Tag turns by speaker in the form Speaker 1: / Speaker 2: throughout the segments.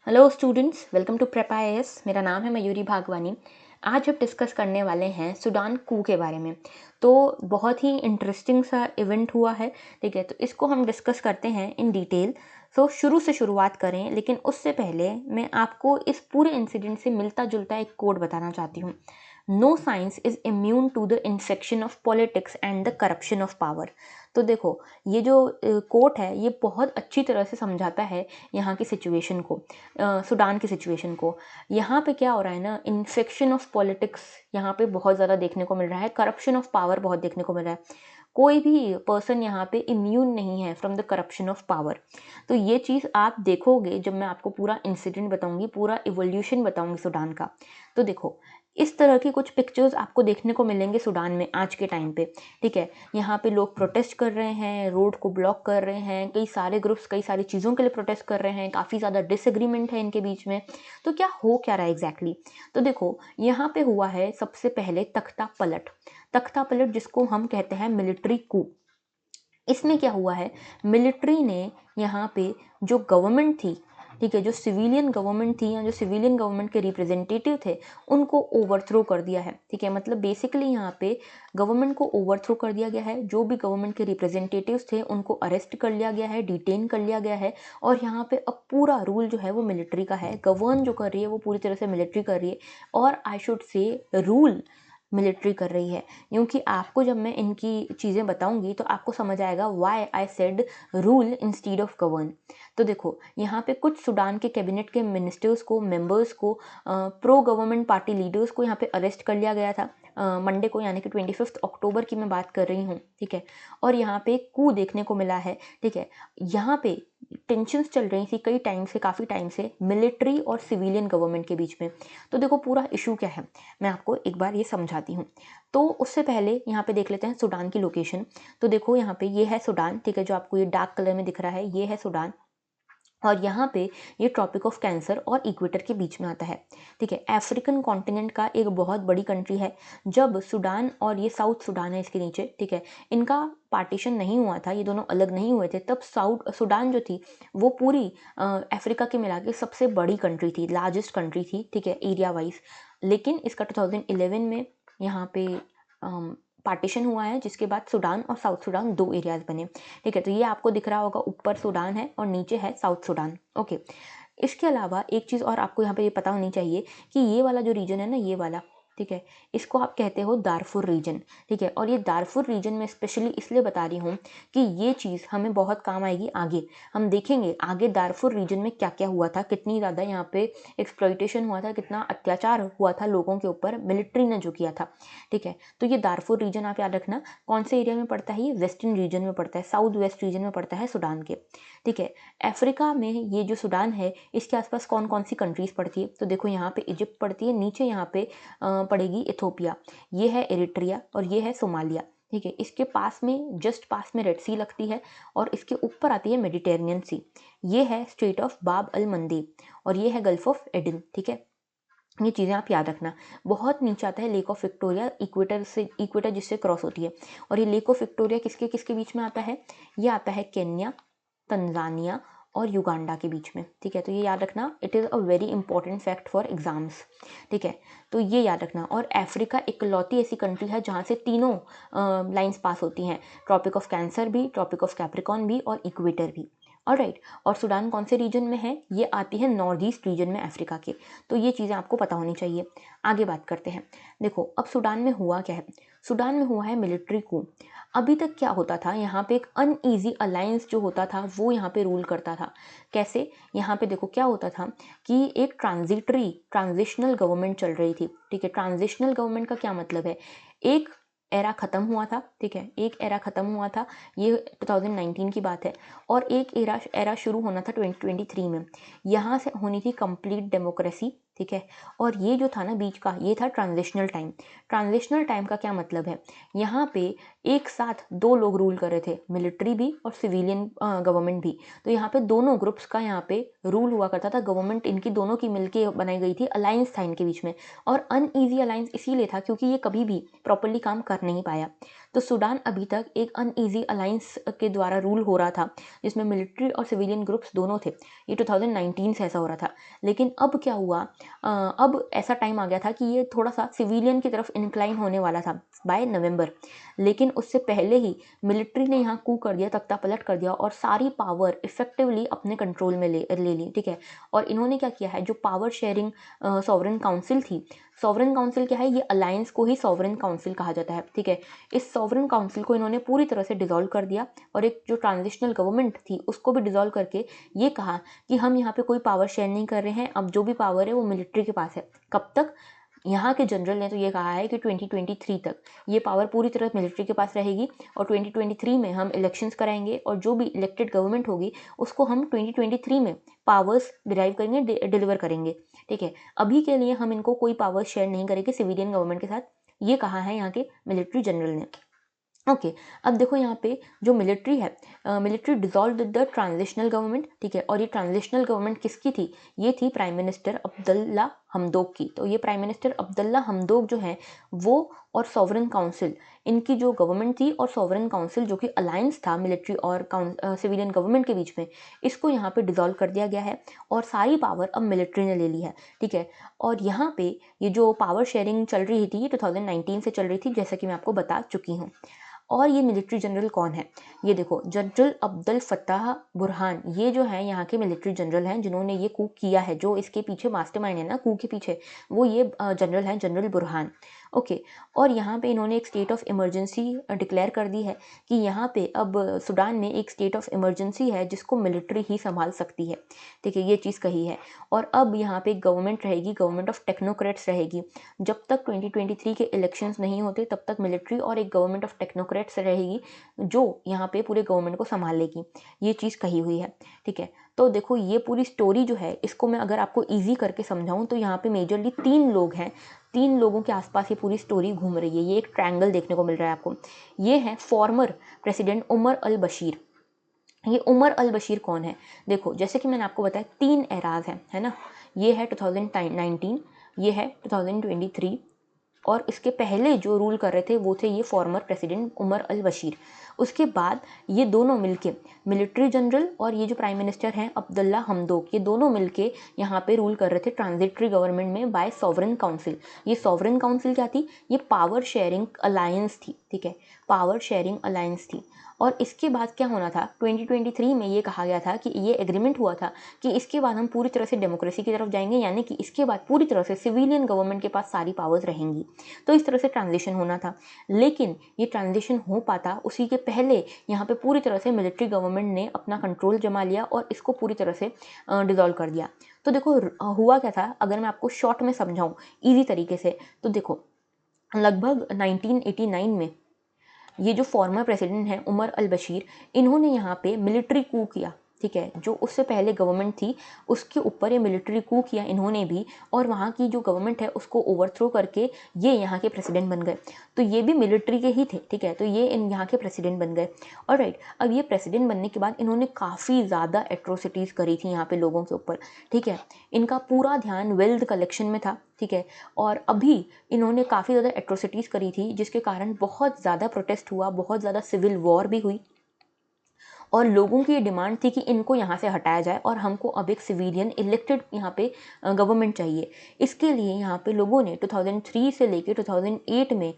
Speaker 1: Hello students, welcome to prep IAS. मेरा नाम है मयूरी भागवानी। आज हम डिस्कस करने वाले हैं सूडान कू के बारे में। तो बहुत ही इंटरेस्टिंग सा इवेंट हुआ है, ठीक है। तो इसको हम डिस्कस करते हैं इन डिटेल। शुरू से शुरुआत करें, लेकिन उससे पहले मैं आपको इस पूरे इंसिडेंट से मिलता जुलता एक कोड बताना चाहती हूँ। No science is immune to the infection of politics and the corruption of power. तो देखो, ये जो कोट है ये बहुत अच्छी तरह से समझाता है यहाँ की सिचुएशन को, सूडान की सिचुएशन को। यहाँ पे क्या हो रहा है ना, इन्फेक्शन ऑफ पॉलिटिक्स यहाँ पे बहुत ज़्यादा देखने को मिल रहा है, करप्शन ऑफ पावर बहुत देखने को मिल रहा है। कोई भी पर्सन यहाँ पे इम्यून नहीं है from the corruption of power. तो ये चीज़ आप देखोगे जब मैं आपको पूरा इंसिडेंट बताऊंगी, पूरा इवोल्यूशन बताऊंगी सूडान का। तो देखो, इस तरह की कुछ पिक्चर्स आपको देखने को मिलेंगे सूडान में आज के टाइम पे, ठीक है। यहाँ पे लोग प्रोटेस्ट कर रहे हैं, रोड को ब्लॉक कर रहे हैं, कई सारे ग्रुप्स कई सारी चीज़ों के लिए प्रोटेस्ट कर रहे हैं, काफ़ी ज़्यादा डिसएग्रीमेंट है इनके बीच में। तो क्या हो क्या रहा है एग्जैक्टली? तो देखो, यहाँ पे हुआ है सबसे पहले तख्ता पलट। तख्ता पलट जिसको हम कहते हैं मिलिट्री कू। इसमें क्या हुआ है, मिलिट्री ने यहाँ पे जो गवर्नमेंट थी, ठीक है, जो सिविलियन गवर्नमेंट थी या जो सिविलियन गवर्नमेंट के रिप्रेजेंटेटिव थे, उनको ओवरथ्रो कर दिया है, ठीक है। मतलब बेसिकली यहाँ पे गवर्नमेंट को ओवरथ्रो कर दिया गया है। जो भी गवर्नमेंट के रिप्रेजेंटेटिव्स थे उनको अरेस्ट कर लिया गया है, डिटेन कर लिया गया है। और यहाँ पे अब पूरा रूल जो है वो मिलिट्री का है, गवर्न जो कर रही है वो पूरी तरह से मिलिट्री कर रही है। और I should say rule military कर रही है, क्योंकि आपको जब मैं इनकी चीज़ें बताऊंगी तो आपको समझ आएगा why I said rule instead of govern. तो देखो, यहाँ पे कुछ सूडान के कैबिनेट के मिनिस्टर्स को, मेंबर्स को, प्रो गवर्नमेंट पार्टी लीडर्स को यहाँ पे अरेस्ट कर लिया गया था मंडे को, यानी कि 25 अक्टूबर की मैं बात कर रही हूँ, ठीक है। और यहाँ पे कू देखने को मिला है, ठीक है। यहाँ पे टेंशन्स चल रही थी कई टाइम से, काफ़ी टाइम से, मिलिट्री और सिविलियन गवर्नमेंट के बीच में। तो देखो पूरा इशू क्या है, मैं आपको एक बार ये समझाती हूँ। तो उससे पहले यहाँ पे देख लेते हैं सूडान की लोकेशन। तो देखो यहाँ पे ये है सूडान, ठीक है, जो आपको ये डार्क कलर में दिख रहा है ये है सूडान। और यहाँ पे ये ट्रॉपिक ऑफ कैंसर और इक्वेटर के बीच में आता है, ठीक है। अफ्रीकन कॉन्टिनेंट का एक बहुत बड़ी कंट्री है। जब सूडान और ये साउथ सूडान है इसके नीचे, ठीक है, इनका पार्टीशन नहीं हुआ था, ये दोनों अलग नहीं हुए थे, तब साउथ सूडान जो थी वो पूरी अफ्रीका के मिला के सबसे बड़ी कंट्री थी, लार्जेस्ट कंट्री थी, ठीक है, एरिया वाइज। लेकिन इसका 2011 में यहाँ पे पार्टीशन हुआ है, जिसके बाद सूडान और साउथ सूडान दो एरियाज बने, ठीक है। तो ये आपको दिख रहा होगा, ऊपर सूडान है और नीचे है साउथ सूडान, ओके। इसके अलावा एक चीज़ और आपको यहाँ पे ये पता होनी चाहिए कि ये वाला जो रीजन है ना, ये वाला, ठीक है, इसको आप कहते हो दारफुर रीजन, ठीक है। और ये दारफुर रीजन में स्पेशली इसलिए बता रही हूँ कि ये चीज़ हमें बहुत काम आएगी आगे। हम देखेंगे आगे दारफुर रीजन में क्या क्या हुआ था, कितनी ज़्यादा यहाँ पे एक्सप्लॉइटेशन हुआ था, कितना अत्याचार हुआ था लोगों के ऊपर, मिलिट्री ने जो किया था, ठीक है। तो ये दारफुर रीजन आप याद रखना, कौन से एरिया में पड़ता है, ये वेस्टर्न रीजन में पड़ता है, साउथ वेस्ट रीजन में पड़ता है सूडान के, ठीक है। अफ्रीका में ये जो सूडान है इसके आसपास कौन कौन सी कंट्रीज पड़ती है, तो देखो यहाँ पे इजिप्ट पड़ती है, नीचे यहाँ पे पड़ेगी इथोपिया, ये है एरिट्रिया और ये है सोमालिया, ठीक है। इसके पास में, जस्ट पास में रेड सी लगती है और इसके ऊपर आती है मेडिटेरेनियन सी। ये है स्ट्रेट ऑफ बाब अल मंदेब और ये है गल्फ ऑफ एडन, ठीक है। ये चीज़ें आप याद रखना। बहुत नीचे आता है लेक ऑफ विक्टोरिया, इक्वेटर से, इक्वेटर जिससे क्रॉस होती है। और ये लेक ऑफ विक्टोरिया किसके किसके बीच में आता है, ये आता है केन्या, तंजानिया और युगांडा के बीच में, ठीक है। तो ये याद रखना, it is a very important fact for exams, ठीक है। तो ये याद रखना। और अफ्रीका इकलौती ऐसी कंट्री है जहाँ से तीनों लाइंस पास होती हैं, ट्रॉपिक ऑफ कैंसर भी, ट्रॉपिक ऑफ कैप्रिकॉन भी और इक्वेटर भी, ऑलराइट। और सूडान कौन से रीजन में है, ये आती है नॉर्थ ईस्ट रीजन में अफ्रीका के। तो ये चीज़ें आपको पता होनी चाहिए। आगे बात करते हैं। देखो अब सूडान में हुआ क्या है, सूडान में हुआ है मिलिट्री कू। अभी तक क्या होता था, यहाँ पे एक अनईजी अलायंस जो होता था वो यहाँ पे रूल करता था। कैसे, यहाँ पे देखो क्या होता था कि एक ट्रांजिशनल गवर्नमेंट चल रही थी, ठीक है। ट्रांजिशनल गवर्नमेंट का क्या मतलब है, एक एरा ख़त्म हुआ था, ठीक है, एक एरा ख़त्म हुआ था, ये 2019 की बात है। और एक एरा शुरू होना था 2023 में, यहाँ से होनी थी कंप्लीट डेमोक्रेसी, ठीक है। और ये जो था ना बीच का, ये था ट्रांजिशनल टाइम। ट्रांजिशनल टाइम का क्या मतलब है, यहाँ पे एक साथ दो लोग रूल कर रहे थे, मिलिट्री भी और सिविलियन गवर्नमेंट भी। तो यहाँ पे दोनों ग्रुप्स का यहाँ पे रूल हुआ करता था, गवर्नमेंट इनकी दोनों की मिलके बनाई गई थी, अलायंस था इनके बीच में। और अनईजी अलायंस इसीलिए था क्योंकि ये कभी भी प्रॉपरली काम कर नहीं पाया। तो सूडान अभी तक एक अनईजी अलायंस के द्वारा रूल हो रहा था, जिसमें मिलिट्री और सिविलियन ग्रुप्स दोनों थे। ये 2019 से ऐसा हो रहा था। लेकिन अब क्या हुआ, अब ऐसा टाइम आ गया था कि ये थोड़ा सा सिविलियन की तरफ इंक्लाइन होने वाला था बाय नवंबर। लेकिन उससे पहले ही मिलिट्री ने यहाँ कू कर दिया, तख्ता पलट कर दिया और सारी पावर इफेक्टिवली अपने कंट्रोल में ले ली, ठीक है। और इन्होंने क्या किया है, जो पावर शेयरिंग सॉवरेन काउंसिल थी, सॉवरेन काउंसिल क्या है, ये अलायंस को ही सॉवरेन काउंसिल कहा जाता है, ठीक है। इस सॉवरेन काउंसिल को इन्होंने पूरी तरह से डिसॉल्व कर दिया और एक जो ट्रांजिशनल गवर्नमेंट थी उसको भी डिसॉल्व करके ये कहा कि हम यहाँ पे कोई पावर शेयर नहीं कर रहे हैं, अब जो भी पावर है वो मिलिट्री के पास है। कब तक? यहाँ के जनरल ने तो ये कहा है कि 2023 तक ये पावर पूरी तरह मिलिट्री के पास रहेगी और 2023 में हम इलेक्शंस कराएंगे और जो भी इलेक्टेड गवर्नमेंट होगी उसको हम 2023 में पावर्स डिराइव करेंगे, डिलीवर करेंगे, ठीक है। अभी के लिए हम इनको कोई पावर शेयर नहीं करेंगे सिविलियन गवर्नमेंट के साथ, ये कहा है यहाँ के मिलिट्री जनरल ने। ओके, अब देखो यहाँ पे जो मिलिट्री है, military dissolve the transitional government, ठीक है। और ये ट्रांजिशनल गवर्नमेंट किसकी थी? ये थी प्राइम मिनिस्टर अब्दुल्ला हमदोक की। तो ये प्राइम मिनिस्टर अब्दुल्ला हमदोक जो है वो और सॉवरेन काउंसिल, इनकी जो गवर्नमेंट थी और सॉवरेन काउंसिल जो कि अलायंस था मिलिट्री और सिविलियन गवर्नमेंट के बीच में, इसको यहाँ पे डिसॉल्व कर दिया गया है और सारी पावर अब मिलिट्री ने ले ली है, ठीक है। और यहाँ पे ये जो पावर शेयरिंग चल रही थी ये 2019 से चल रही थी, जैसा कि मैं आपको बता चुकी हूँ। और ये मिलिट्री जनरल कौन है? ये देखो, जनरल अब्दुल फत्ताह बुरहान, ये जो है यहाँ के मिलिट्री जनरल हैं जिन्होंने ये कू किया है। जो इसके पीछे मास्टरमाइंड है ना कू के पीछे, वो ये जनरल हैं, जनरल बुरहान। ओके, और यहाँ पे इन्होंने एक स्टेट ऑफ इमरजेंसी डिक्लेयर कर दी है कि यहाँ पे अब सूडान में एक स्टेट ऑफ इमरजेंसी है जिसको मिलिट्री ही संभाल सकती है, ठीक है, ये चीज़ कही है। और अब यहाँ पे गवर्नमेंट रहेगी, गवर्नमेंट ऑफ टेक्नोक्रेट्स रहेगी। जब तक 2023 के इलेक्शंस नहीं होते तब तक मिलिट्री और एक गवर्नमेंट ऑफ टेक्नोक्रेट्स रहेगी जो यहाँ पे पूरे गवर्नमेंट को संभालेगी, ये चीज़ कही हुई है, ठीक है। तो देखो ये पूरी स्टोरी जो है, इसको मैं अगर आपको ईजी करके समझाऊँ तो यहाँ पे मेजरली 3 लोग हैं, 3 लोगों के आसपास ये पूरी स्टोरी घूम रही है। ये एक ट्रायंगल देखने को मिल रहा है आपको। ये है फॉर्मर प्रेसिडेंट उमर अल बशीर। ये उमर अल बशीर कौन है? देखो, जैसे कि मैंने आपको बताया 3 एराज हैं, है ना। ये है 2019, ये है 2023 और इसके पहले जो रूल कर रहे थे वो थे ये फॉर्मर प्रेसिडेंट उमर अल बशीर। उसके बाद ये दोनों मिलके, मिलिट्री जनरल और ये जो प्राइम मिनिस्टर हैं अब्दुल्ला हमदोक, ये दोनों मिलके यहाँ पे रूल कर रहे थे ट्रांजिटरी गवर्नमेंट में बाय सॉवरेन काउंसिल। ये सॉवरेन काउंसिल क्या थी? ये पावर शेयरिंग अलायंस थी, ठीक है, पावर शेयरिंग अलायंस थी। और इसके बाद क्या होना था, 2023 में ये कहा गया था कि ये एग्रीमेंट हुआ था कि इसके बाद हम पूरी तरह से डेमोक्रेसी की तरफ जाएंगे, यानी कि इसके बाद पूरी तरह से सिविलियन गवर्नमेंट के पास सारी पावर्स रहेंगी। तो इस तरह से ट्रांजिशन होना था। लेकिन ये ट्रांजिशन हो पाता उसी के पहले यहाँ पे पूरी तरह से मिलिट्री गवर्नमेंट ने अपना कंट्रोल जमा लिया और इसको पूरी तरह से डिसॉल्व कर दिया। तो देखो हुआ क्या था, अगर मैं आपको शॉर्ट में समझाऊँ ईजी तरीके से, तो देखो लगभग 1989 में ये जो फॉर्मर प्रेसिडेंट हैं उमर अल बशीर, इन्होंने यहाँ पे मिलिट्री कू किया, ठीक है। जो उससे पहले गवर्नमेंट थी उसके ऊपर ये मिलिट्री कू किया इन्होंने भी, और वहाँ की जो गवर्नमेंट है उसको ओवरथ्रो करके ये यहाँ के प्रेसिडेंट बन गए। तो ये भी मिलिट्री के ही थे, ठीक है। तो ये इन यहाँ के प्रेसिडेंट बन गए। और राइट, अब ये प्रेसिडेंट बनने के बाद इन्होंने काफ़ी ज़्यादा एट्रोसिटीज़ करी थी यहाँ पे लोगों के ऊपर, ठीक है। इनका पूरा ध्यान वेल्थ कलेक्शन में था, ठीक है। और अभी इन्होंने काफ़ी ज़्यादा एट्रोसिटीज़ करी थी जिसके कारण बहुत ज़्यादा प्रोटेस्ट हुआ, बहुत ज़्यादा सिविल वॉर भी हुई और लोगों की ये डिमांड थी कि इनको यहाँ से हटाया जाए और हमको अब एक सिविलियन इलेक्टेड यहाँ पे गवर्नमेंट चाहिए। इसके लिए यहाँ पे लोगों ने 2003 से लेके 2008 में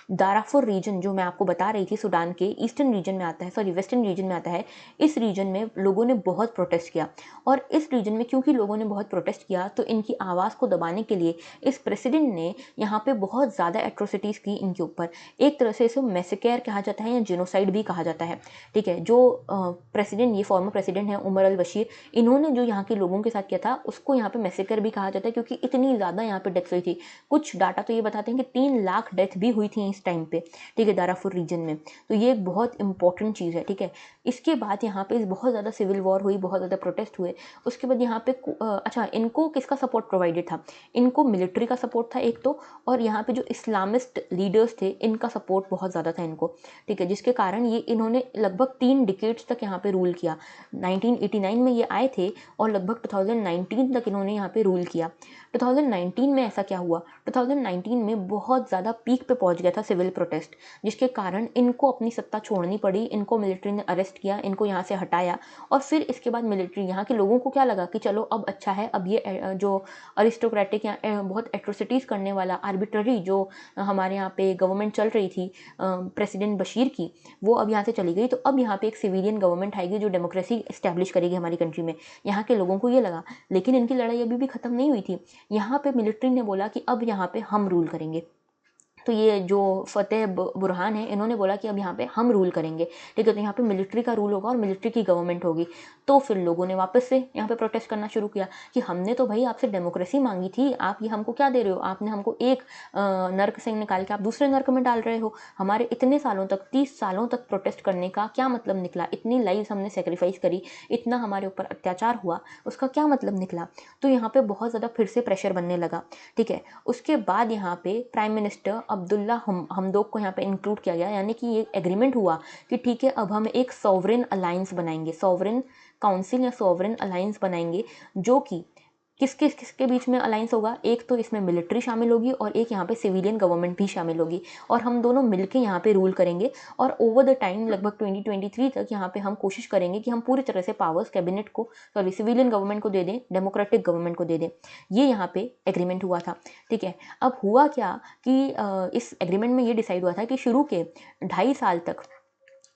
Speaker 1: दाराफुर रीजन, जो मैं आपको बता रही थी सूडान के ईस्टर्न रीजन में आता है, सॉरी वेस्टर्न रीजन में आता है, इस रीजन में लोगों ने बहुत प्रोटेस्ट किया। और इस रीजन में क्योंकि लोगों ने बहुत प्रोटेस्ट किया तो इनकी आवाज़ को दबाने के लिए इस प्रेसिडेंट ने यहाँ पे बहुत ज़्यादा एट्रोसिटीज़ की इनके ऊपर। एक तरह से इसे मैसेकेयर कहा जाता है या जेनोसाइड भी कहा जाता है, ठीक है। जो प्रेसिडेंट, ये फॉर्मर प्रेसिडेंट है उमर अल बशीर, इन्होंने जो यहाँ के लोगों के साथ किया था उसको यहाँ पे मैसेकर भी कहा जाता है क्योंकि इतनी ज़्यादा यहाँ पे डेथ्स हुई थी। कुछ डाटा तो ये बताते हैं कि 3 लाख डेथ भी हुई थी इस टाइम पे, ठीक है, दाराफुर रीजन में। तो ये एक बहुत इंपॉर्टेंट चीज़ है, ठीक है। इसके बाद यहाँ पे बहुत ज़्यादा सिविल वॉर हुई, बहुत ज़्यादा प्रोटेस्ट हुए। उसके बाद यहाँ पे अच्छा, इनको किसका सपोर्ट प्रोवाइडेड था? इनको मिलिट्री का सपोर्ट था एक तो, और यहाँ पे जो इस्लामिस्ट लीडर्स थे इनका सपोर्ट बहुत ज़्यादा था इनको, ठीक है। जिसके कारण ये इन्होंने लगभग 3 डिकेड्स तक यहाँ पे रूल किया। 1989 में ये आए थे और लगभग 2019 तक इन्होंने यहाँ पे रूल किया। 2019 में ऐसा क्या हुआ, 2019 में बहुत ज़्यादा पीक पे पहुँच गया था सिविल प्रोटेस्ट, जिसके कारण इनको अपनी सत्ता छोड़नी पड़ी, इनको मिलिट्री ने अरेस्ट किया, इनको यहाँ से हटाया। और फिर इसके बाद मिलिट्री, यहाँ के लोगों को क्या लगा कि चलो अब अच्छा है, अब ये जो अरिस्टोक्रेटिक या बहुत एट्रोसिटीज़ करने वाला आर्बिट्ररी जो हमारे यहाँ पे गवर्नमेंट चल रही थी प्रेसिडेंट बशीर की, वो अब यहाँ से चली गई। तो अब यहाँ पे एक सिविलियन गवर्नमेंट आएगी जो डेमोक्रेसी इस्टेब्लिश करेगी हमारी कंट्री में। यहाँ के लोगों को ये लगा, लेकिन इनकी लड़ाई अभी भी ख़त्म नहीं हुई थी। यहाँ पे मिलिट्री ने बोला कि अब यहाँ पे हम रूल करेंगे। तो ये जो फतेह बुरहान है, इन्होंने बोला कि अब यहाँ पे हम रूल करेंगे, ठीक है। तो यहाँ पे मिलिट्री का रूल होगा और मिलिट्री की गवर्नमेंट होगी। तो फिर लोगों ने वापस से यहाँ पे प्रोटेस्ट करना शुरू किया कि हमने तो भाई आपसे डेमोक्रेसी मांगी थी, आप ये हमको क्या दे रहे हो? आपने हमको एक नर्क से निकाल के आप दूसरे नर्क में डाल रहे हो। हमारे इतने सालों तक, 30 सालों तक प्रोटेस्ट करने का क्या मतलब निकला? इतनी लाइव्स हमने सेक्रीफाइस करी, इतना हमारे ऊपर अत्याचार हुआ, उसका क्या मतलब निकला? तो यहाँ पे बहुत ज़्यादा फिर से प्रेशर बनने लगा, ठीक है। उसके बाद यहाँ पे प्राइम मिनिस्टर अब्दुल्ला हमदोक को यहाँ पे इंक्लूड किया गया, यानी कि ये एग्रीमेंट हुआ कि ठीक है, अब हम एक सॉवरेन अलायंस बनाएंगे, सॉवरेन काउंसिल या सॉवरेन अलायंस बनाएंगे, जो कि किसके बीच में अलायंस होगा? एक तो इसमें मिलिट्री शामिल होगी और एक यहाँ पे सिविलियन गवर्नमेंट भी शामिल होगी, और हम दोनों मिलके यहाँ पे रूल करेंगे। और ओवर द टाइम लगभग 2023 तक यहाँ पे हम कोशिश करेंगे कि हम पूरी तरह से पावर्स कैबिनेट को, सॉरी सिविलियन गवर्नमेंट को दे दें, डेमोक्रेटिक गवर्नमेंट को दे दें। ये यहाँ पे एग्रीमेंट हुआ था, ठीक है। अब हुआ क्या कि इस एग्रीमेंट में ये डिसाइड हुआ था कि शुरू के 2.5 साल तक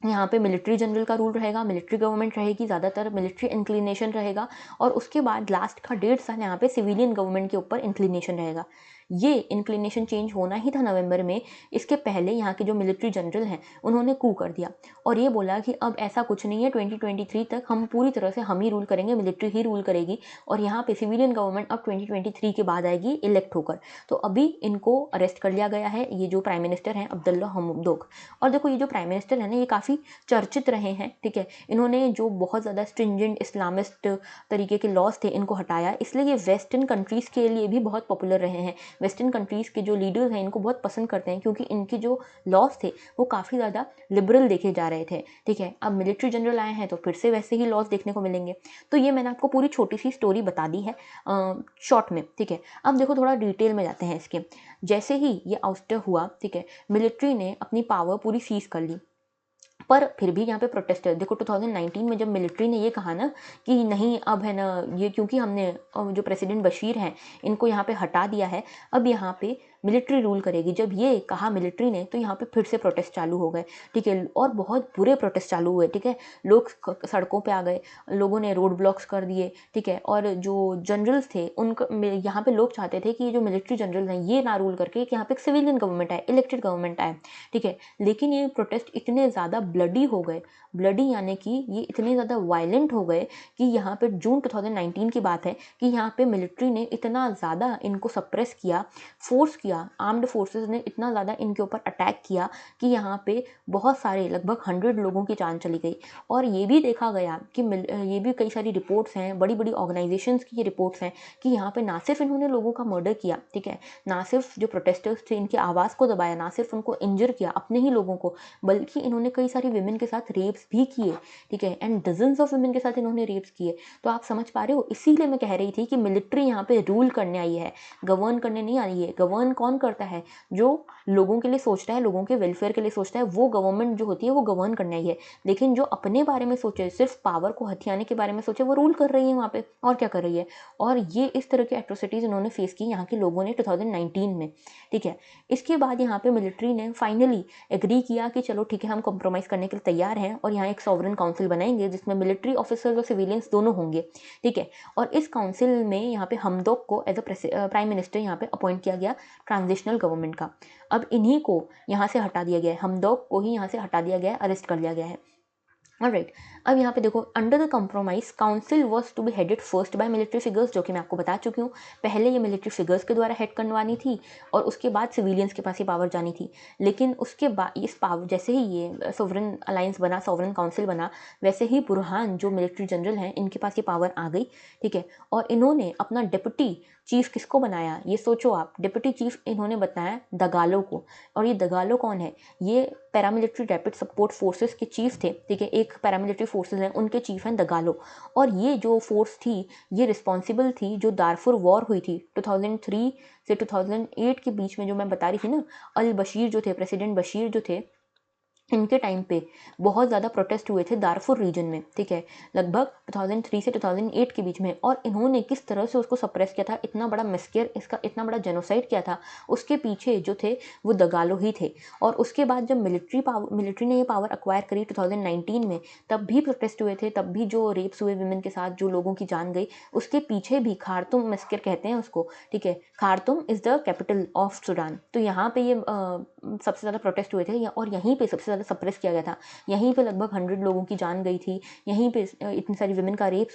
Speaker 1: यहाँ पे मिलिट्री जनरल का रूल रहेगा, मिलिट्री गवर्नमेंट रहेगी, ज़्यादातर मिलिट्री इंक्लिनेशन रहेगा, और उसके बाद लास्ट का 1.5 साल यहाँ पे सिविलियन गवर्नमेंट के ऊपर इंक्लिनेशन रहेगा। ये इंक्लिनेशन चेंज होना ही था नवंबर में। इसके पहले यहाँ के जो मिलिट्री जनरल हैं उन्होंने कू कर दिया और ये बोला कि अब ऐसा कुछ नहीं है, 2023 तक हम पूरी तरह से हम ही रूल करेंगे, मिलिट्री ही रूल करेगी, और यहाँ पे सिविलियन गवर्नमेंट अब 2023 के बाद आएगी इलेक्ट होकर। तो अभी इनको अरेस्ट कर लिया गया है, ये जो प्राइम मिनिस्टर हैं अब्दुल्ला हमदोक। और देखो ये जो प्राइम मिनिस्टर है ना, ये काफ़ी चर्चित रहे हैं, ठीक है। इन्होंने जो बहुत ज़्यादा स्ट्रिंजेंट इस्लामिस्ट तरीके के लॉज थे इनको हटाया, इसलिए ये वेस्टर्न कंट्रीज़ के लिए भी बहुत पॉपुलर रहे हैं। वेस्टर्न कंट्रीज़ के जो लीडर्स हैं इनको बहुत पसंद करते हैं, क्योंकि इनके जो लॉज थे वो काफ़ी ज़्यादा लिबरल देखे जा रहे थे, ठीक है। अब मिलिट्री जनरल आए हैं तो फिर से वैसे ही लॉज देखने को मिलेंगे। तो ये मैंने आपको पूरी छोटी सी स्टोरी बता दी है शॉर्ट में, ठीक है। अब देखो थोड़ा डिटेल में जाते हैं इसके। जैसे ही ये आउस्टर हुआ, ठीक है, मिलिट्री ने अपनी पावर पूरी सीज कर ली, पर फिर भी यहाँ पे प्रोटेस्टर देखो 2019 में जब मिलिट्री ने ये कहा ना कि नहीं अब है ना ये, क्योंकि हमने जो प्रेसिडेंट बशीर हैं इनको यहाँ पे हटा दिया है, अब यहाँ पे मिलिट्री रूल करेगी। जब ये कहा मिलिट्री ने तो यहाँ पे फिर से प्रोटेस्ट चालू हो गए, ठीक है, और बहुत बुरे प्रोटेस्ट चालू हुए, ठीक है। लोग सड़कों पे आ गए, लोगों ने रोड ब्लॉक्स कर दिए, ठीक है। और जो जनरल्स थे उनको यहाँ पे लोग चाहते थे कि ये जो मिलिट्री जनरल हैं ये ना रूल करके यहाँ पे एक सिविलियन गवर्नमेंट आए, इलेक्टेड गवर्नमेंट आए, ठीक है। लेकिन ये प्रोटेस्ट इतने ज़्यादा ब्लडी हो गए, ब्लडी यानी कि ये इतने ज़्यादा वायलेंट हो गए कि यहाँ पे जून 2019 की बात है कि यहाँ पे मिलिट्री ने इतना ज़्यादा इनको सप्रेस किया, फोर्स किया, आर्म्ड फोर्सेस ने इतना ज़्यादा इनके ऊपर अटैक किया कि यहाँ पे बहुत सारे लगभग 100 लोगों की जान चली गई। और ये भी देखा गया कि ये भी कई सारी रिपोर्ट्स हैं, बड़ी बड़ी ऑर्गेनाइजेशंस की ये रिपोर्ट्स हैं कि यहाँ पे ना सिर्फ इन्होंने लोगों का मर्डर किया, ठीक है, ना सिर्फ जो प्रोटेस्टर्स थे इनकी आवाज़ को दबाया, ना सिर्फ उनको इंजर किया अपने ही लोगों को, बल्कि इन्होंने कई सारी विमेन के साथ रेप्स भी किए, ठीक है, एंड डजन्स ऑफ विमेन के साथ इन्होंने रेप्स किए। तो आप समझ पा रहे हो, इसीलिए मैं कह रही थी कि मिलिट्री यहाँ पे रूल करने आई है, गवर्न करने नहीं आई है। गवर्न कौन करता है? जो लोगों के लिए सोचता है, लोगों के वेलफेयर के लिए सोचता है, वो गवर्नमेंट जो होती है वो गवर्न करने आई है। लेकिन जो अपने बारे में सोचे, सिर्फ पावर को हथियाने के बारे में सोचे, वो रूल कर रही है वहाँ पे, और क्या कर रही है। और ये इस तरह की एट्रोसिटीज़ इन्होंने फेस की यहाँ के लोगों ने 2019 में, ठीक है। इसके बाद यहाँ पे मिलिट्री ने फाइनली एग्री किया कि चलो ठीक है, हम कॉम्प्रोमाइज़ करने के लिए तैयार हैं और यहाँ एक सॉवरेन काउंसिल बनाएंगे जिसमें मिलिट्री ऑफिसर्स और सिविलियंस दोनों होंगे, ठीक है। और इस काउंसिल में यहाँ पे हमदोक को एज अ प्राइम मिनिस्टर यहाँ पे अपॉइंट किया गया ट्रांजिशनल गवर्नमेंट का। अब इन्हीं को यहाँ से हटा दिया गया है, हमदोक को ही यहाँ से हटा दिया गया है, अरेस्ट कर लिया गया है। ऑलराइट, अब यहाँ पे देखो, under the compromise council was to be headed first by military figures, जो कि मैं आपको बता चुकी हूँ। पहले ये मिलिट्री फिगर्स के द्वारा हेड करवानी थी और उसके बाद सिविलियंस के पास ये पावर जानी थी। लेकिन उसके बाद इस पावर, जैसे ही ये सोवरेन अलायंस बना, सोवरेन काउंसिल बना, वैसे ही बुरहान जो मिलिट्री जनरल हैं इनके पास ये पावर आ गई, ठीक है। और इन्होंने अपना डिप्टी चीफ किसको बनाया, ये सोचो आप, डिप्टी चीफ इन्होंने बताया दगालो को। और ये दगालो कौन है? ये पैरामिलिट्री रैपिड सपोर्ट फोर्सेस के चीफ थे, ठीक है, एक पैरामिलिट्री फोर्सेस हैं उनके चीफ हैं दगालो। और ये जो फोर्स थी ये रिस्पॉन्सिबल थी जो दारफुर वॉर हुई थी 2003 से 2008 के बीच में, जो मैं बता रही थी ना, अल बशीर जो थे, प्रेसिडेंट बशीर जो थे, इनके टाइम पे बहुत ज़्यादा प्रोटेस्ट हुए थे दारफुर रीजन में, ठीक है, लगभग 2003 से 2008 के बीच में। और इन्होंने किस तरह से उसको सप्रेस किया था, इतना बड़ा मिस्केयर, इसका इतना बड़ा जेनोसाइड किया था, उसके पीछे जो थे वो दगालो ही थे। और उसके बाद जब मिलिट्री ने ये पावर अक्वायर करी 2019 में, तब भी प्रोटेस्ट हुए थे, तब भी जो रेप्स हुए विमेन के साथ, जो लोगों की जान गई, उसके पीछे भी खार्तूम मिस्केयर कहते हैं उसको, ठीक है, Khartoum is the capital of Sudan. तो यहाँ पे ये सबसे ज़्यादा प्रोटेस्ट हुए थे और यहीं पे सबसे ज़्यादा सप्रेस किया गया था। यहीं पे लगभग 100 लोगों की जान गई थी, यहीं पे इतनी सारी विमेन का रेप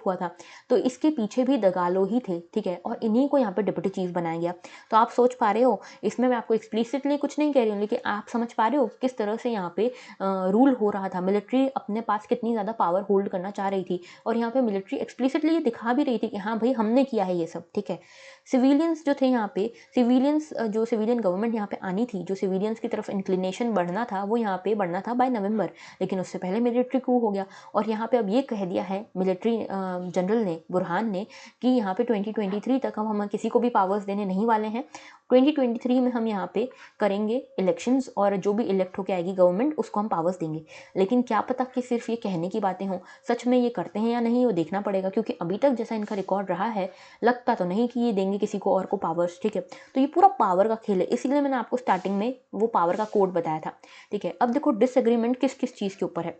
Speaker 1: हुआ था। तो इसके पीछे भी दगालो ही थे, ठीक है, और इन्हीं को यहाँ पे डिप्टी चीफ बनाया गया। तो आप सोच पा रहे हो, इसमें मैं आपको एक्सप्लिसिटली कुछ नहीं कह रही हूँ, लेकिन आप समझ पा रहे हो किस तरह से यहाँ पे रूल हो रहा था। मिलिट्री अपने पास कितनी ज़्यादा पावर होल्ड करना चाह रही थी, और यहाँ पे मिलिट्री एक्सप्लिसिटली ये दिखा भी रही थी कि हाँ भाई हमने किया है ये सब, ठीक है। सिविलियंस जो थे यहाँ पे, जो सिविलियन गवर्नमेंट यहाँ पे आनी थी, जो सिविलियंस की तरफ इंक्लिनेशन बढ़ना था, वो यहाँ पे बढ़ना था बाय नवंबर, लेकिन उससे पहले मिलिट्री कू हो गया। और यहाँ पे अब ये कह दिया है मिलिट्री जनरल ने, बुरहान ने, कि यहाँ पे 2023 तक हम किसी को भी पावर्स देने नहीं वाले हैं। 2023 में हम यहाँ पे करेंगे इलेक्शंस, और जो भी इलेक्ट होकर आएगी गवर्नमेंट उसको हम पावर्स देंगे। लेकिन क्या पता कि सिर्फ ये कहने की बातें हों, सच में ये करते हैं या नहीं वो देखना पड़ेगा, क्योंकि अभी तक जैसा इनका रिकॉर्ड रहा है, लगता तो नहीं कि ये देंगे किसी को और को पावर्स, ठीक है। तो ये पूरा पावर का खेल है, इसीलिए मैंने आपको स्टार्टिंग में वो पावर का कोड बताया था, ठीक है। अब देखो डिसएग्रीमेंट किस किस चीज़ के ऊपर है,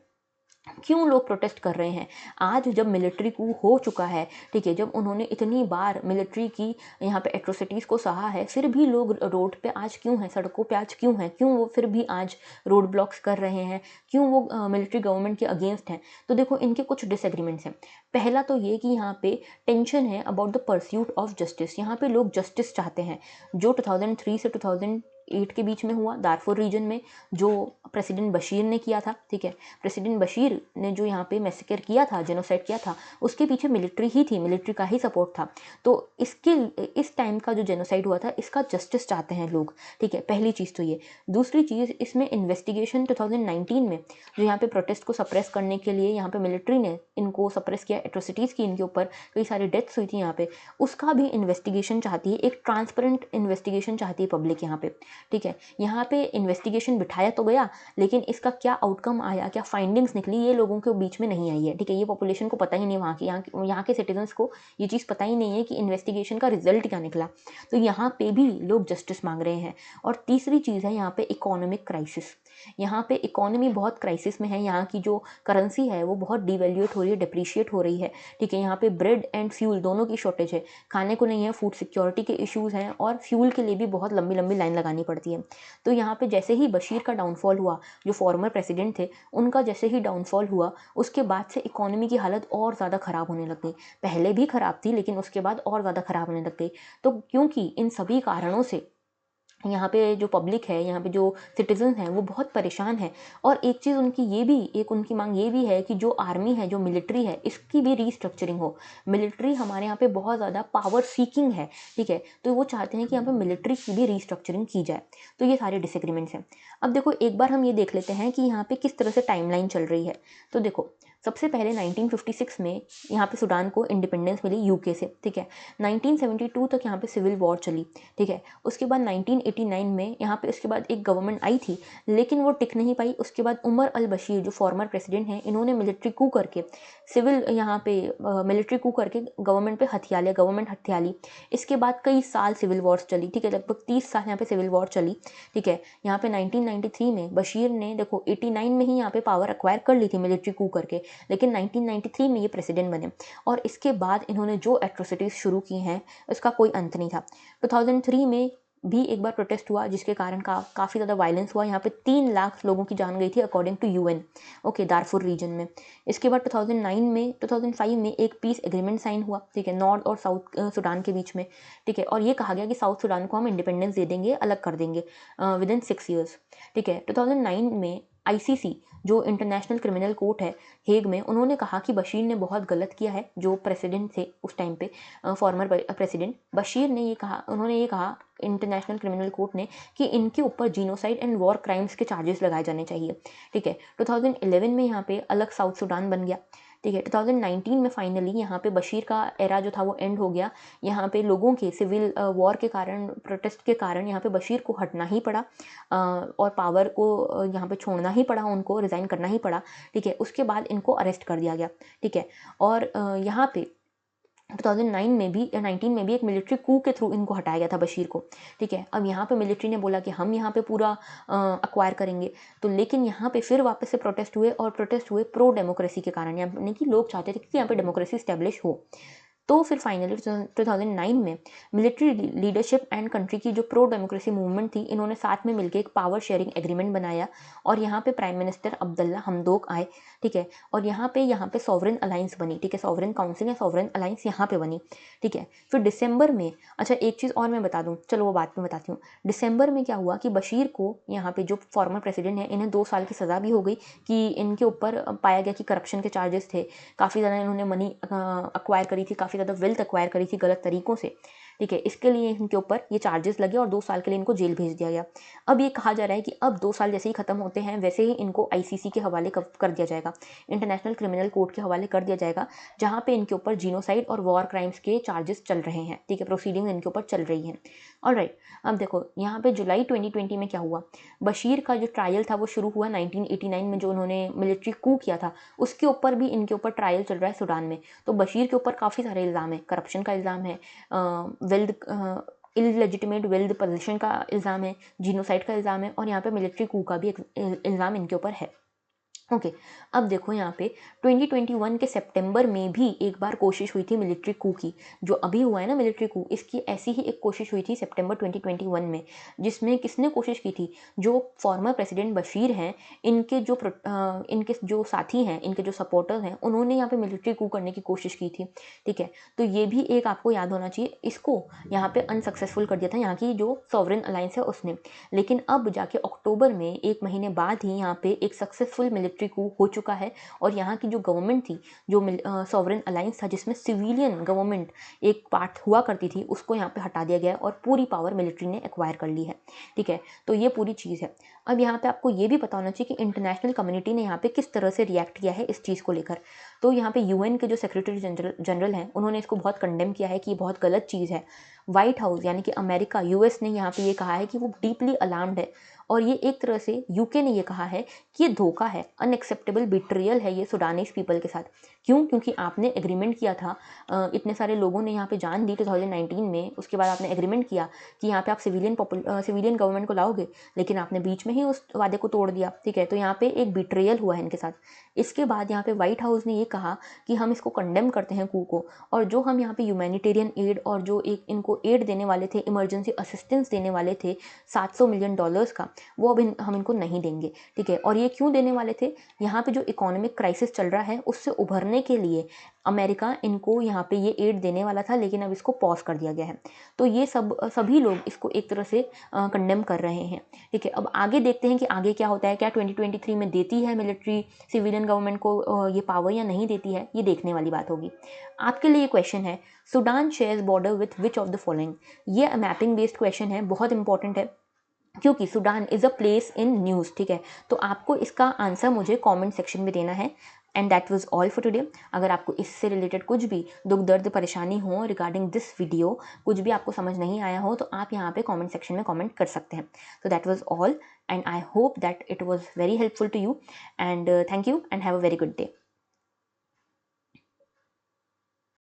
Speaker 1: क्यों लोग प्रोटेस्ट कर रहे हैं। आज जब मिलिट्री कू हो चुका है, ठीक है, जब उन्होंने इतनी बार मिलिट्री की यहाँ पे एट्रोसिटीज़ को सहा है, फिर भी लोग रोड पे आज क्यों हैं, सड़कों पे आज क्यों हैं, क्यों वो फिर भी आज रोड ब्लॉक्स कर रहे हैं, क्यों वो मिलिट्री गवर्नमेंट के अगेंस्ट हैं। तो देखो इनके कुछ डिसएग्रीमेंट्स हैं। पहला तो ये कि यहाँ पे टेंशन है about the pursuit of justice. यहाँ पे लोग जस्टिस चाहते हैं, जो 2003 से 2008 के बीच में हुआ दारफुर रीजन में, जो प्रेसिडेंट बशीर ने किया था, ठीक है। प्रेसिडेंट बशीर ने जो यहाँ पे मैसेकर किया था, जेनोसाइड किया था, उसके पीछे मिलिट्री ही थी, मिलिट्री का ही सपोर्ट था। तो इस टाइम का जो जेनोसाइड हुआ था, इसका जस्टिस चाहते हैं लोग, ठीक है, पहली चीज़ तो ये। दूसरी चीज़, इसमें इन्वेस्टिगेशन 2019 में जो यहाँ पे प्रोटेस्ट को सप्रेस करने के लिए यहाँ पे मिलिट्री ने इनको सप्रेस किया, एट्रोसिटीज़ की इनके ऊपर, कई सारी डेथ्स हुई थी यहाँ पे, उसका भी इन्वेस्टिगेशन चाहती है, एक ट्रांसपेरेंट इन्वेस्टिगेशन चाहती है पब्लिक यहाँ पे, ठीक है। यहाँ पे इन्वेस्टिगेशन बिठाया तो गया, लेकिन इसका क्या आउटकम आया, क्या फाइंडिंग्स निकली, ये लोगों के बीच में नहीं आई है, ठीक है। ये पॉपुलेशन को पता ही नहीं, यहाँ के सिटीजन्स को ये चीज़ पता ही नहीं है कि इन्वेस्टिगेशन का रिजल्ट क्या निकला। तो यहाँ पे भी लोग जस्टिस मांग रहे हैं। और तीसरी चीज़ है यहाँ पे इकोनॉमिक क्राइसिस। यहाँ पे इकोनॉमी बहुत क्राइसिस में है, यहाँ की जो करेंसी है वो बहुत डिवैल्यूएट हो रही है, डिप्रिशिएट हो रही है, ठीक है। यहाँ पे ब्रेड एंड फ्यूल दोनों की शॉर्टेज है, खाने को नहीं है, फूड सिक्योरिटी के इश्यूज़ हैं, और फ्यूल के लिए भी बहुत लंबी लंबी लाइन लगानी पड़ती है। तो यहाँ पे जैसे ही बशीर का डाउनफॉल हुआ, जो फॉर्मर प्रेसिडेंट थे, उनका जैसे ही डाउनफॉल हुआ, उसके बाद से इकोनॉमी की हालत और ज़्यादा ख़राब होने लग गई। पहले भी ख़राब थी, लेकिन उसके बाद और ज़्यादा ख़राब होने लग गई। तो क्योंकि इन सभी कारणों से यहाँ पे जो पब्लिक है, यहाँ पे जो सिटीजन हैं, वो बहुत परेशान है। और एक चीज़ उनकी मांग ये भी है कि जो आर्मी है, जो मिलिट्री है, इसकी भी रीस्ट्रक्चरिंग हो। मिलिट्री हमारे यहाँ पे बहुत ज़्यादा पावर सीकिंग है, ठीक है। तो वो चाहते हैं कि यहाँ पे मिलिट्री की भी रीस्ट्रक्चरिंग की जाए। तो ये सारे डिसएग्रीमेंट्स हैं। अब देखो एक बार हम ये देख लेते हैं कि यहाँ पे किस तरह से टाइमलाइन चल रही है। तो देखो सबसे पहले 1956 में यहाँ पे सूडान को इंडिपेंडेंस मिली यूके से, ठीक है। 1972 तक यहाँ पे सिविल वॉर चली, ठीक है। उसके बाद 1989 में यहाँ पे उसके बाद एक गवर्नमेंट आई थी, लेकिन वो टिक नहीं पाई। उसके बाद उमर अल बशीर जो फॉर्मर प्रेसिडेंट हैं, इन्होंने मिलिट्री कू करके मिलिट्री कू करके गवर्नमेंट हथिया ली। इसके बाद कई साल सिविल वॉर्स चली, ठीक है, लगभग 30 साल यहाँ पे सिविल वॉर चली, ठीक है। यहाँ पे 1993 में बशीर ने देखो 89 में ही यहाँ पे पावर एक्वायर कर ली थी मिलिट्री कू करके, लेकिन 1993 में ये प्रेसिडेंट बने। और इसके बाद इन्होंने जो एट्रोसिटीज़ शुरू की हैं उसका कोई अंत नहीं था। 2003 में भी एक बार प्रोटेस्ट हुआ, जिसके कारण काफ़ी ज़्यादा वायलेंस हुआ। यहाँ पे 3 लाख लोगों की जान गई थी according to UN, okay, Darfur region में। इसके बाद 2005 में एक पीस एग्रीमेंट साइन हुआ, ठीक है, नॉर्थ और साउथ सूडान के बीच में, ठीक है। और ये कहा गया कि साउथ सूडान को हम इंडिपेंडेंस दे देंगे, अलग कर देंगे विद इन 6 ईयर्स, ठीक है। 2009 में ICC जो इंटरनेशनल क्रिमिनल कोर्ट है हेग में, उन्होंने कहा कि बशीर ने बहुत गलत किया है। जो प्रेसिडेंट थे उस टाइम पे, फॉर्मर प्रेसिडेंट बशीर ने ये कहा, उन्होंने ये कहा इंटरनेशनल क्रिमिनल कोर्ट ने कि इनके ऊपर जीनोसाइड एंड वॉर क्राइम्स के चार्जेस लगाए जाने चाहिए। ठीक है, 2011 में यहाँ पे अलग साउथ सुडान बन गया। ठीक है, 2019 में फाइनली यहाँ पे बशीर का एरा जो था वो एंड हो गया। यहाँ पे लोगों के सिविल वॉर के कारण, प्रोटेस्ट के कारण यहाँ पे बशीर को हटना ही पड़ा और पावर को यहाँ पे छोड़ना ही पड़ा, उनको रिज़ाइन करना ही पड़ा। ठीक है, उसके बाद इनको अरेस्ट कर दिया गया। ठीक है, और यहाँ पे 2019 में भी एक मिलिट्री कू के थ्रू इनको हटाया गया था बशीर को। ठीक है, अब यहाँ पे मिलिट्री ने बोला कि हम यहाँ पे पूरा अक्वायर करेंगे, तो लेकिन यहाँ पे फिर वापस से प्रोटेस्ट हुए, और प्रोटेस्ट हुए प्रो डेमोक्रेसी के कारण, यानी कि लोग चाहते थे कि यहाँ पे डेमोक्रेसी स्टैब्लिश हो। तो फिर फाइनली 2009 में मिलिट्री लीडरशिप एंड कंट्री की जो प्रो डेमोक्रेसी मूवमेंट थी, इन्होंने साथ में मिलकर एक पावर शेयरिंग एग्रीमेंट बनाया, और यहाँ पे प्राइम मिनिस्टर अब्दुल्ला हमदोक आए। ठीक है, और यहाँ पे सॉवरेन अलायंस बनी। ठीक है, सॉवरेन काउंसिल या सॉवरेन अलायंस यहाँ पे बनी। ठीक है, फिर दिसंबर में, अच्छा एक चीज़ और मैं बता दूँ, चलो वो बात में बताती हूँ। दिसंबर में क्या हुआ कि बशीर को, यहाँ पे जो फॉर्मर प्रेसिडेंट है, इन्हें 2 साल की सज़ा भी हो गई कि इनके ऊपर पाया गया कि करप्शन के चार्जेस थे, काफ़ी ज़्यादा इन्होंने मनी अक्वायर करी थी, काफ़ी ज़्यादा वेल्थ अक्वायर करी थी गलत तरीक़ों से। ठीक है, इसके लिए इनके ऊपर ये चार्जेस लगे और 2 साल के लिए इनको जेल भेज दिया गया। अब ये कहा जा रहा है कि अब 2 साल जैसे ही ख़त्म होते हैं वैसे ही इनको आईसीसी के हवाले कर दिया जाएगा, इंटरनेशनल क्रिमिनल कोर्ट के हवाले कर दिया जाएगा, जहाँ पे इनके ऊपर जीनोसाइड और वॉर क्राइम्स के चार्जेस चल रहे हैं। ठीक है, प्रोसीडिंग्स इनके ऊपर चल रही हैं। ऑलराइट, अब देखो यहाँ पे जुलाई 2020 में क्या हुआ। बशीर का जो ट्रायल था वो शुरू हुआ 1989 में, जो उन्होंने मिलिट्री कू किया था, उसके ऊपर भी इनके ऊपर ट्रायल चल रहा है सूडान में। तो बशीर के ऊपर काफ़ी सारे इल्ज़ाम है, करप्शन का इल्ज़ाम है, वेल्थ इललेजिटिमेट वेल्थ पोजीशन का इल्ज़ाम है, जीनोसाइड का इल्ज़ाम है, और यहाँ पे मिलिट्री कू का भी इल्ज़ाम इनके ऊपर है। ओके, अब देखो यहाँ पे 2021 के सितंबर में भी एक बार कोशिश हुई थी मिलिट्री कू की। जो अभी हुआ है ना मिलिट्री कू, इसकी ऐसी ही एक कोशिश हुई थी सितंबर 2021 में, जिसमें किसने कोशिश की थी, जो फॉर्मर प्रेसिडेंट बशीर हैं, इनके जो साथी हैं, इनके जो सपोर्टर्स हैं, उन्होंने यहाँ पे मिलिट्री कू करने की कोशिश की थी। ठीक है, तो ये भी एक आपको याद होना चाहिए, इसको यहाँ पे अनसक्सेसफुल कर दिया था यहाँ की जो सॉवरेन अलायंस है उसने। लेकिन अब जाके अक्टूबर में, 1 महीने बाद ही, यहाँ पे एक सक्सेसफुल मिलिट्री कू हो चुका है, और यहाँ की जो गवर्नमेंट थी, जो सॉवरेन अलायंस था, जिसमें सिविलियन गवर्नमेंट एक पार्ट हुआ करती थी, उसको यहाँ पे हटा दिया गया है, और पूरी पावर मिलिट्री ने एक्वायर कर ली है। ठीक है, तो ये पूरी चीज़ है। अब यहाँ पे आपको ये भी पता होना चाहिए कि इंटरनेशनल कम्युनिटी ने यहाँ पे किस तरह से रिएक्ट किया है इस चीज़ को लेकर। तो यहाँ पे यूएन के जो सेक्रेटरी जनरल हैं, उन्होंने इसको बहुत कंडेम किया है कि ये बहुत गलत चीज़ है। व्हाइट हाउस यानी कि अमेरिका, यूएस ने यहाँ पे ये कहा है कि वो डीपली अलार्म्ड है, और ये एक तरह से यूके ने ये कहा है कि ये धोखा है, अनएक्सेप्टेबल बिट्रियल है ये सुडानीज पीपल के साथ। क्यों? क्योंकि आपने एग्रीमेंट किया था, इतने सारे लोगों ने यहाँ पे जान दी 2019 में, उसके बाद आपने एग्रीमेंट किया कि यहाँ पे आप सिविलियन गवर्नमेंट को लाओगे, लेकिन आपने बीच में ही उस वादे को तोड़ दिया। ठीक है, तो यहाँ पे एक बिट्रियल हुआ है इनके साथ। इसके बाद यहाँ पे व्हाइट हाउस ने ये कहा कि हम इसको कंडेम करते हैं कू को, और जो हम यहाँ पे ह्यूमैनिटेरियन एड और जो एक इनको एड देने वाले थे, इमरजेंसी असिस्टेंस देने वाले थे $700 मिलियन का, वो अब हम इनको नहीं देंगे। ठीक है, और ये क्यों देने वाले थे? यहाँ पे जो इकोनॉमिक क्राइसिस चल रहा है उससे उभरने के लिए अमेरिका इनको यहाँ पे ये एड देने वाला था, लेकिन अब इसको पॉज कर दिया गया है। तो ये सभी लोग इसको एक तरह से कंडेम कर रहे हैं। ठीक है, अब आगे देखते हैं कि आगे क्या होता है, क्या 2023 में देती है मिलिट्री सिविलियन गवर्नमेंट को ये पावर या नहीं देती है, ये देखने वाली बात होगी। आपके लिए क्वेश्चन है, Sudan shares border with which of the following. ये मैपिंग बेस्ड क्वेश्चन है, बहुत इंपॉर्टेंट है, क्योंकि Sudan is a place in news. ठीक है, तो आपको इसका आंसर मुझे कमेंट सेक्शन में देना है। And that was all for today. अगर आपको इससे रिलेटेड कुछ भी दुख दर्द परेशानी हो रिगार्डिंग दिस वीडियो, कुछ भी आपको समझ नहीं आया हो, तो आप यहाँ पे कमेंट सेक्शन में कमेंट कर सकते हैं। तो that was all, and I hope that it was very helpful to you, and thank you and have a very good day.